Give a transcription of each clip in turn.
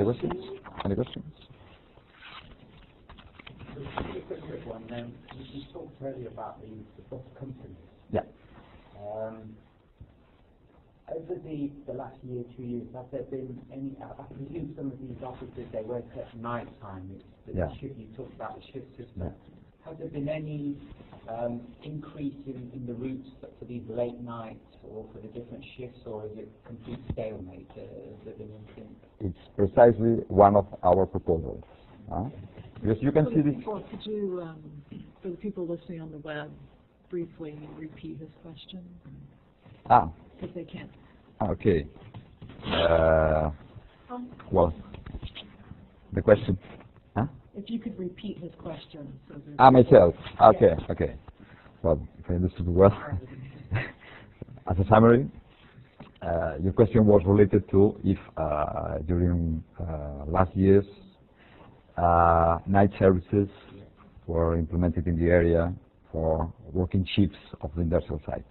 Any questions? Any questions? Just a quick one. You talked earlier about the bus companies. Yeah. Over the last year, 2 years, have there been any? I presume some of these offices they work at night time. Yeah. You talked about the shift system. Yeah. Has there been any increase in the routes for these late nights or for the different shifts, or is it complete stalemate? Has there been anything? It's precisely one of our proposals. Because you can see this. Could you, for the people listening on the web, briefly repeat his question? Because they can't. Okay. Well, the question. If you could repeat his question. So myself. Okay, yeah. okay. Well, if I understood well, as a summary, your question was related to if during last years night services were implemented in the area for working shifts of the industrial sites.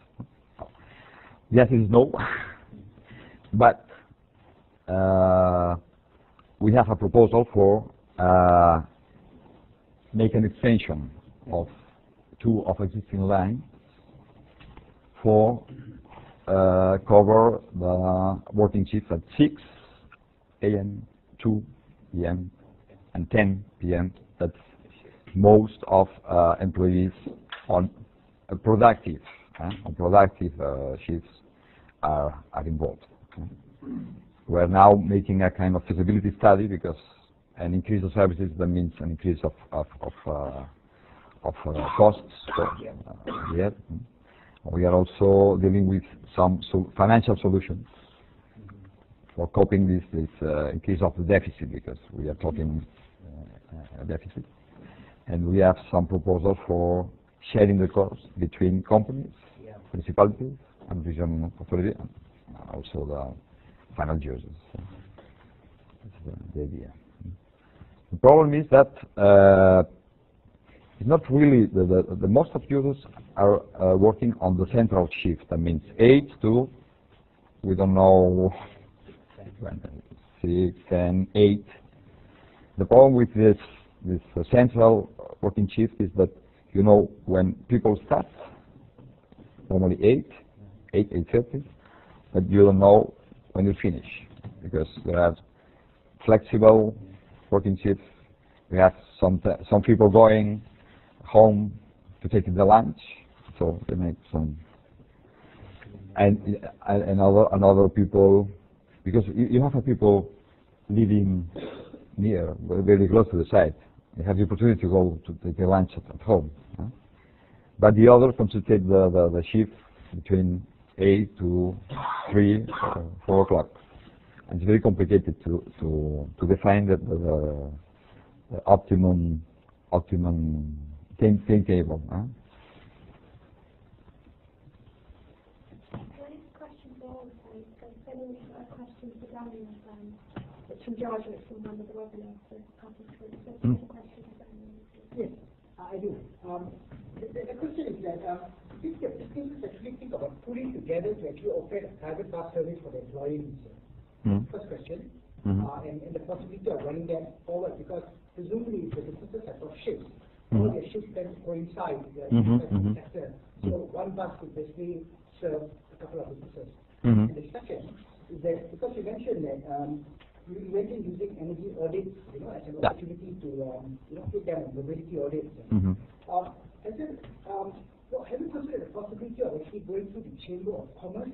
The answer is no, but we have a proposal for make an extension of 2 of existing lines for cover the working shifts at 6 a.m., 2 p.m. and 10 p.m. That's most of employees on productive shifts are involved. We're now making a kind of feasibility study because an increase of services, that means an increase of costs. We are also dealing with some financial solutions for coping this increase of the deficit, because we are talking a deficit. And we have some proposals for sharing the cost between companies, municipalities, and regional authority, and also the final users. That's the idea. The problem is that it's not really the most of users are working on the central shift. That means 8 to, we don't know, 6, 10, 8. The problem with this central working shift is that you know when people start, normally 8:30, but you don't know when you finish, because we have flexible working shifts. We have some people going home to take the lunch, so they make some, and other people, because you have people living near, very close to the site. You have the opportunity to go to take a lunch at home, but the others concentrate the shift between 8 to 3 or 4 o'clock. And it's very complicated to define the optimum timetable. From George from one of the webinars for questions. Yes, I do. The question is that if the businesses actually think about putting together to actually operate a private bus service for the employees, first question, and the possibility of running that forward, because presumably the businesses have got shifts, all their shifts then coincide with the sector. So one bus could basically serve a couple of businesses. And the second is that, because you mentioned that you mentioned using energy audits, as an opportunity to, put them on mobility audits. And then, have you considered the possibility of actually going through the Chamber of Commerce?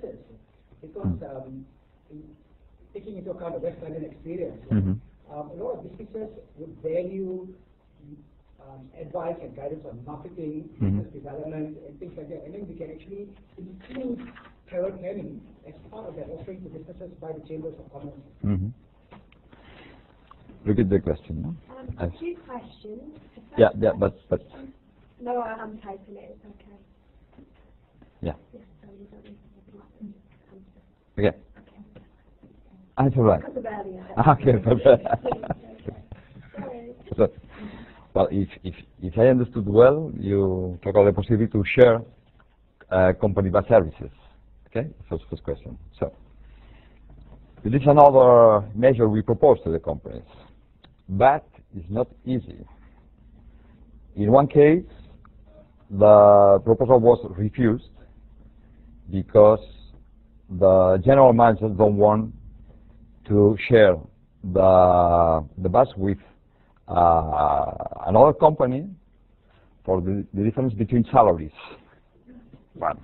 Because taking into account the West London experience, a lot of businesses would value advice and guidance on marketing, business development, and things like that. And then we can actually include travel planning as part of that offering to businesses by the Chambers of Commerce. Repeat the question. No? A few questions. Yeah, but. No, I'm typing it. It's okay. Yeah. Yes, so you don't need to Okay. It's all right. Because of earlier. Okay. Well, if I understood well, you talk about the possibility to share company bus services. Okay, first question. So This is another measure we propose to the companies, but it's not easy. In one case, the proposal was refused because the general managers don't want to share the bus with another company for the difference between salaries. Well,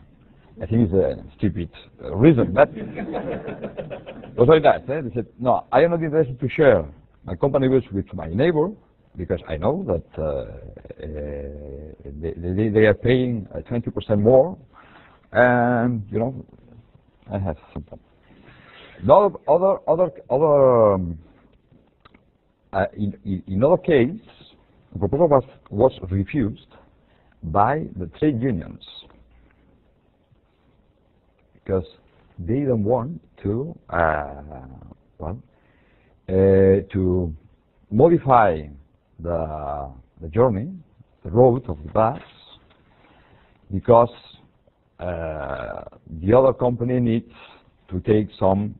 I think it's a stupid reason, but it was like that. They said, no, I am not interested to share my company bus with my neighbor because I know that they are paying 20% more, and you know, I have something. In other case, the proposal was refused by the trade unions because they don't want to to modify the journey, the route of the bus, because the other company needs to take some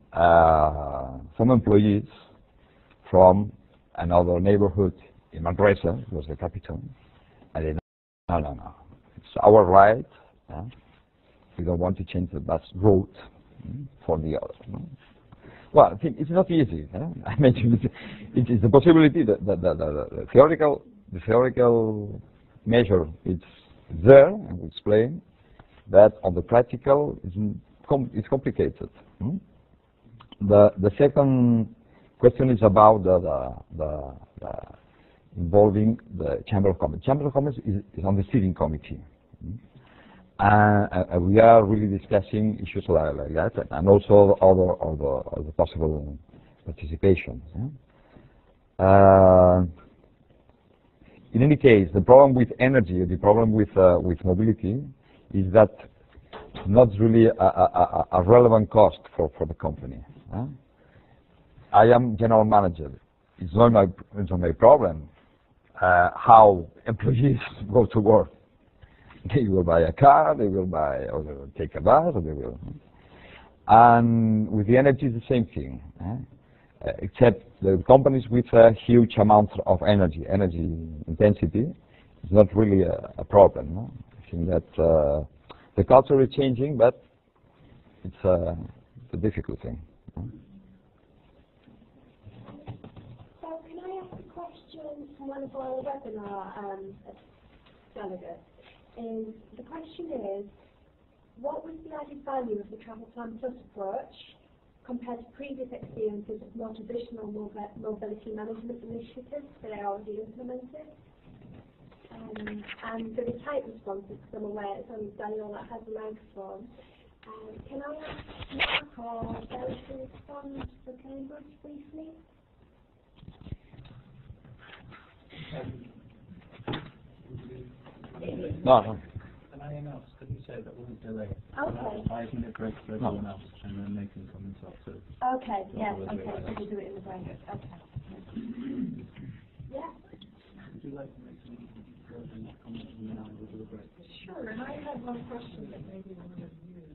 employees from another neighborhood in Manresa, was the capital, and they no, it's our right. We don't want to change the bus route for the other. Well, I think it's not easy. I mentioned it is a possibility that the theoretical measure is there, and we explain that on the practical it's complicated. The second question is about the involving the Chamber of Commerce. Chamber of Commerce is on the steering committee. And we are really discussing issues like that, and also other possible participation. In any case, the problem with energy, the problem with mobility, is that it's not really a relevant cost for the company. I am general manager. It's not my problem how employees go to work. They will buy a car, they will take a bus, or they will. And with the energy, it's the same thing, except the companies with huge amounts of energy intensity, is not really a problem. I think that the culture is changing, but it's a difficult thing. So can I ask a question from one of our webinar delegates? The question is, what was the added value of the TravelPlanPlus approach compared to previous experiences of more traditional mobility management initiatives that are already implemented? And there is type responses, because I'm aware it's only Daniel that has a microphone. Can I ask Mark or Sarah to respond for Cambridge briefly? No. Can I announce? Could you say that we'll delay? Okay. 5-minute break for everyone else, and then they can come and talk to. Okay. Yeah. Okay. So we'll do it in the break. Okay. Yeah. Would you like to make some closing comments and then we'll do a break? Sure, and I have one question that maybe one of you.